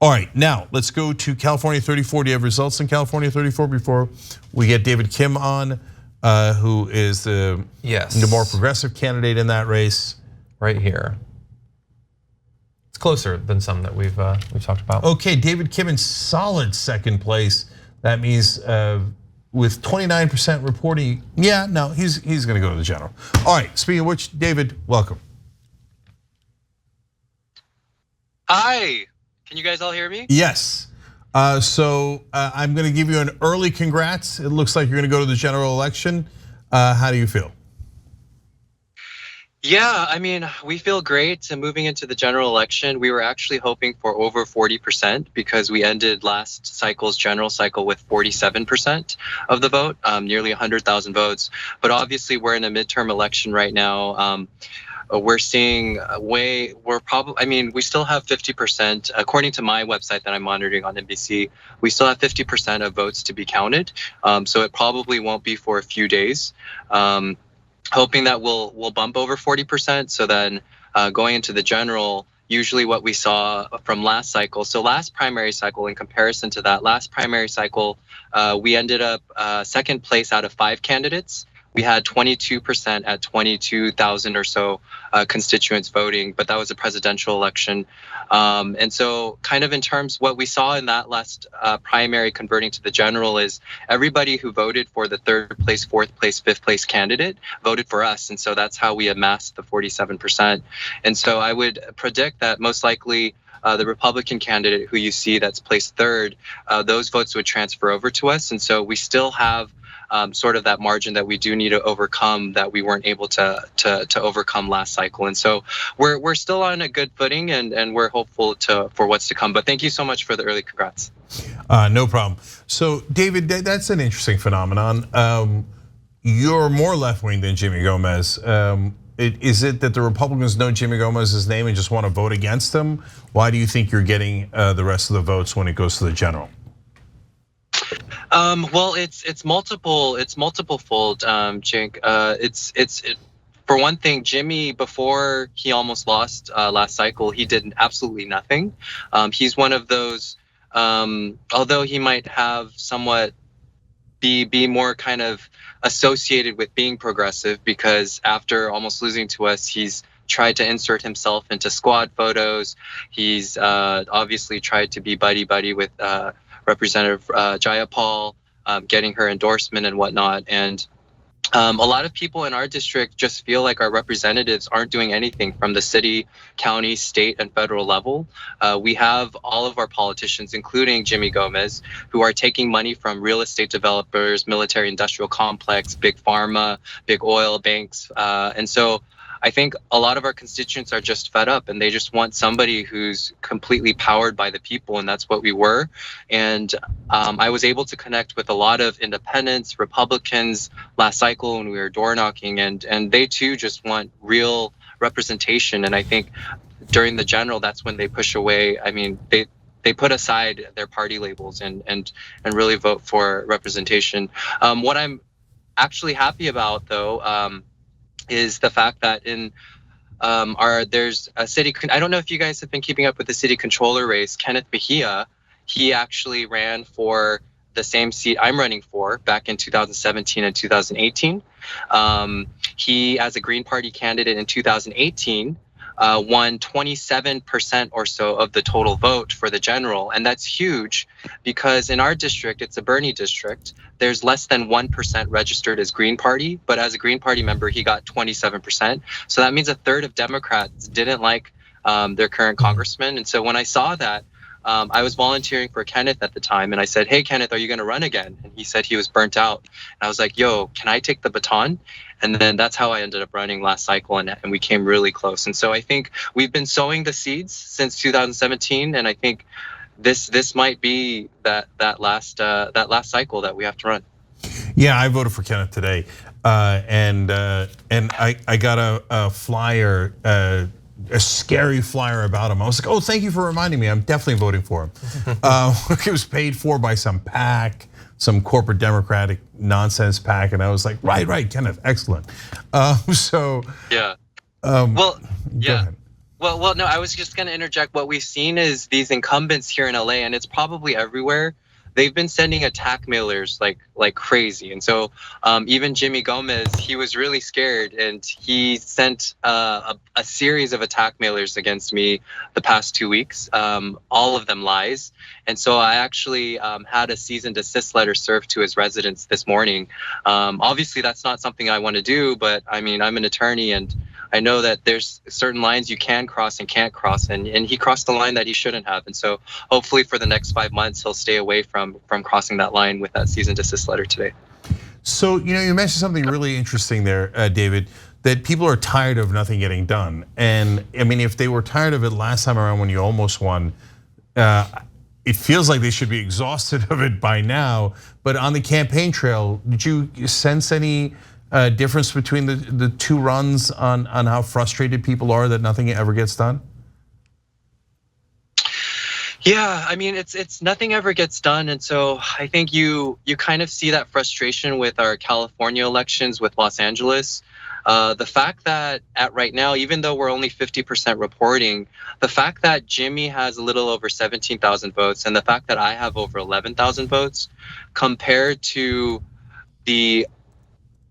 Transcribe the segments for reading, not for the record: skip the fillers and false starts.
All right, now let's go to California 34. Do you have results in California 34 before we get David Kim on, who is the more progressive candidate in that race? Right here. It's closer than some that we've talked about. Okay, David Kim in solid second place. That means with 29% reporting, he's going to go to the general. All right, speaking of which, David, welcome. Hi, can you guys all hear me? Yes. So I'm going to give you an early congrats. It looks like you're going to go to the general election. How do you feel? Yeah, I mean, we feel great moving into the general election. We were actually hoping for over 40% because we ended last cycle's general cycle with 47% of the vote, nearly 100,000 votes. But obviously, we're in a midterm election right now. We're seeing we still have 50%, according to my website that I'm monitoring on NBC, we still have 50% of votes to be counted. So it probably won't be for a few days. Hoping that we'll bump over 40%. So then going into the general, usually what we saw from last cycle. So last primary cycle, in comparison to that last primary cycle, we ended up second place out of 5 candidates. We had 22% at 22,000 or so constituents voting, but that was a presidential election. And so kind of in terms what we saw in that last primary converting to the general is everybody who voted for the 3rd place, 4th place, 5th place candidate voted for us. And so that's how we amassed the 47%. And so I would predict that most likely the Republican candidate who you see that's placed 3rd, those votes would transfer over to us. And so we still have sort of that margin that we do need to overcome that we weren't able to overcome last cycle. And so we're still on a good footing and we're hopeful for what's to come. But thank you so much for the early congrats. No problem. So David, that's an interesting phenomenon. You're more left-wing than Jimmy Gomez. Is it that the Republicans know Jimmy Gomez's name and just want to vote against him? Why do you think you're getting the rest of the votes when it goes to the general? Well, it's multiple fold, Cenk. For one thing, Jimmy, before he almost lost last cycle, he did absolutely nothing. He's one of those, although he might have somewhat be more kind of associated with being progressive, because after almost losing to us, he's tried to insert himself into squad photos. He's obviously tried to be buddy with Representative Jayapal, getting her endorsement and whatnot. And a lot of people in our district just feel like our representatives aren't doing anything from the city, county, state, and federal level. We have all of our politicians, including Jimmy Gomez, who are taking money from real estate developers, military industrial complex, big pharma, big oil banks. And so I think a lot of our constituents are just fed up and they just want somebody who's completely powered by the people, and that's what we were. And I was able to connect with a lot of independents, Republicans last cycle when we were door knocking, and they too just want real representation. And I think during the general, that's when they push away. I mean, they put aside their party labels and really vote for representation. What I'm actually happy about, though, is the fact that in there's a city, I don't know if you guys have been keeping up with the city controller race, Kenneth Mejia, he actually ran for the same seat I'm running for back in 2017 and 2018. He, as a Green Party candidate in 2018, won 27% or so of the total vote for the general. And that's huge because in our district, it's a Bernie district, there's less than 1% registered as Green Party, but as a Green Party member, he got 27%. So that means a third of Democrats didn't like their current congressman. And so when I saw that, I was volunteering for Kenneth at the time, and I said, "Hey, Kenneth, are you going to run again?" And he said he was burnt out. And I was like, "Yo, can I take the baton?" And then that's how I ended up running last cycle, and we came really close. And so I think we've been sowing the seeds since 2017, and I think this might be that last cycle that we have to run. Yeah, I voted for Kenneth today, and I got a flyer. A scary flyer about him. I was like, oh, thank you for reminding me. I'm definitely voting for him. It was paid for by some PAC, some corporate Democratic nonsense PAC, and I was like, right, Kenneth, excellent. So yeah. Well, yeah. Well, no, I was just going to interject. What we've seen is these incumbents here in LA, and it's probably everywhere. They've been sending attack mailers like crazy, and so even Jimmy Gomez, he was really scared, and he sent a series of attack mailers against me the past 2 weeks. All of them lies, and so I actually had a cease and desist letter served to his residence this morning. Obviously, that's not something I want to do, but I mean, I'm an attorney, and I know that there's certain lines you can cross and can't cross, and he crossed the line that he shouldn't have. And so hopefully for the next 5 months, he'll stay away from crossing that line with that cease and desist letter today. So, you mentioned something really interesting there, David, that people are tired of nothing getting done. And I mean, if they were tired of it last time around when you almost won, it feels like they should be exhausted of it by now. But on the campaign trail, did you sense any difference between the two runs on how frustrated people are that nothing ever gets done? Yeah, I mean, it's nothing ever gets done, and so I think you kind of see that frustration with our California elections with Los Angeles. The fact that right now, even though we're only 50% reporting, the fact that Jimmy has a little over 17,000 votes and the fact that I have over 11,000 votes compared to the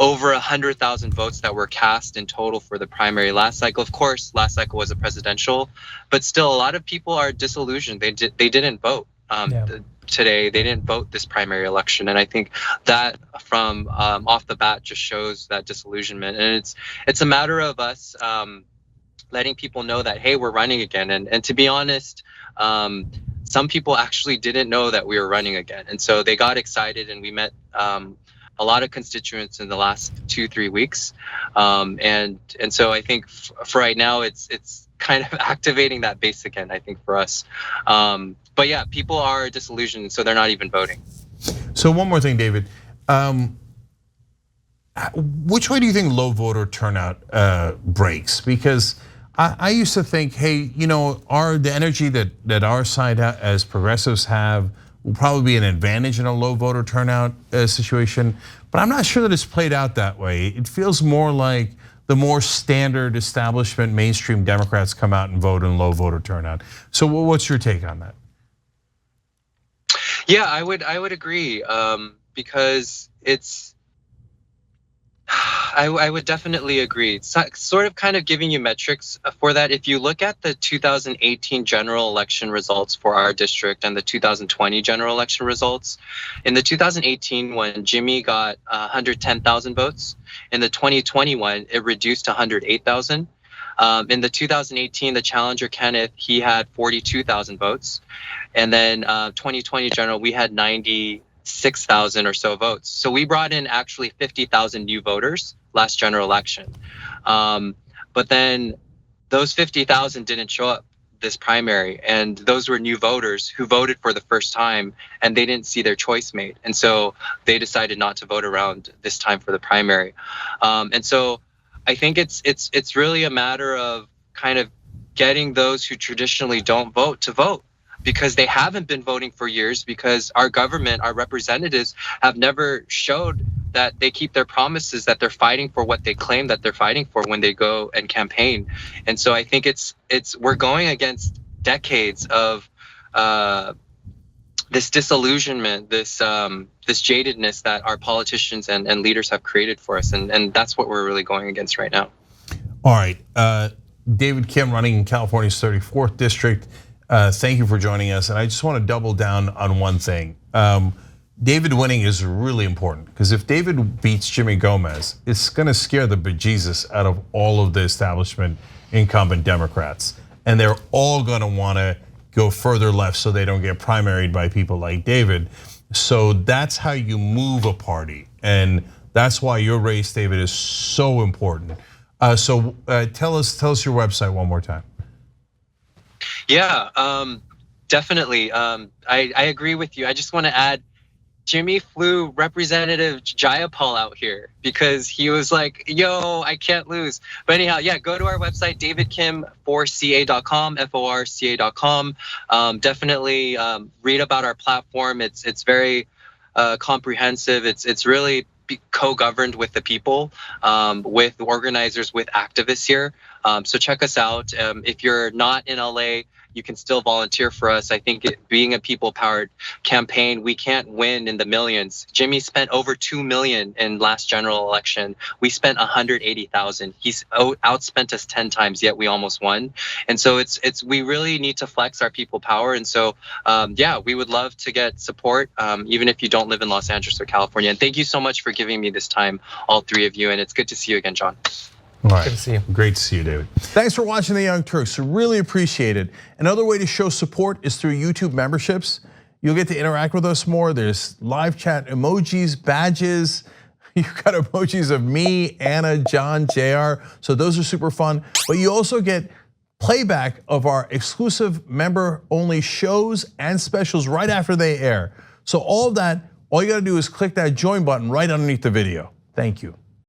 over 100,000 votes that were cast in total for the primary last cycle. Of course, last cycle was a presidential, but still a lot of people are disillusioned. They didn't vote today. They didn't vote this primary election. And I think that from off the bat just shows that disillusionment. And it's a matter of us letting people know that, hey, we're running again. And to be honest, some people actually didn't know that we were running again. And so they got excited, and we met a lot of constituents in the last 2-3 weeks, and so I think for right now it's kind of activating that base again. I think for us, but yeah, people are disillusioned, so they're not even voting. So one more thing, David, which way do you think low voter turnout breaks? Because I used to think, hey, the energy that our side as progressives have will probably be an advantage in a low voter turnout situation, but I'm not sure that it's played out that way. It feels more like the more standard establishment mainstream Democrats come out and vote in low voter turnout. So what's your take on that? Yeah, I would agree, because I would definitely agree. It's sort of kind of giving you metrics for that. If you look at the 2018 general election results for our district and the 2020 general election results, in the 2018 one, Jimmy got 110,000 votes. In the 2021, it reduced to 108,000. In the 2018, the challenger Kenneth, he had 42,000 votes. And then 2020 general, we had 96,000 or so votes. So we brought in actually 50,000 new voters last general election. But then those 50,000 didn't show up this primary, and those were new voters who voted for the first time, and they didn't see their choice made. And so they decided not to vote around this time for the primary. And so I think it's really a matter of kind of getting those who traditionally don't vote to vote, because they haven't been voting for years, because our government, our representatives have never showed that they keep their promises, that they're fighting for what they claim that they're fighting for when they go and campaign. And so I think we're going against decades of this disillusionment, this jadedness that our politicians and leaders have created for us, and that's what we're really going against right now. All right, David Kim running in California's 34th district. Thank you for joining us, and I just want to double down on one thing. David winning is really important, because if David beats Jimmy Gomez, it's going to scare the bejesus out of all of the establishment incumbent Democrats, and they're all going to want to go further left so they don't get primaried by people like David. So that's how you move a party, and that's why your race, David, is so important. So tell us your website one more time. Yeah, definitely. I agree with you. I just want to add, Jimmy flew Representative Jayapal out here because he was like, yo, I can't lose. But anyhow, yeah, go to our website, davidkim4ca.com, forca.com. Definitely read about our platform. It's very comprehensive. It's really co-governed with the people, with organizers, with activists here. So check us out. If you're not in LA, you can still volunteer for us. I think being a people-powered campaign, we can't win in the millions. Jimmy spent over $2 million in last general election. We spent 180,000. He's outspent us 10 times, yet we almost won. And so we really need to flex our people power. And so, yeah, we would love to get support, even if you don't live in Los Angeles or California. And thank you so much for giving me this time, all three of you. And it's good to see you again, John. All right. Good to see you. Great to see you, David. Thanks for watching The Young Turks. Really appreciate it. Another way to show support is through YouTube memberships. You'll get to interact with us more. There's live chat emojis, badges. You've got emojis of me, Anna, John, JR. So those are super fun. But you also get playback of our exclusive member-only shows and specials right after they air. So all of that, all you gotta do is click that join button right underneath the video. Thank you.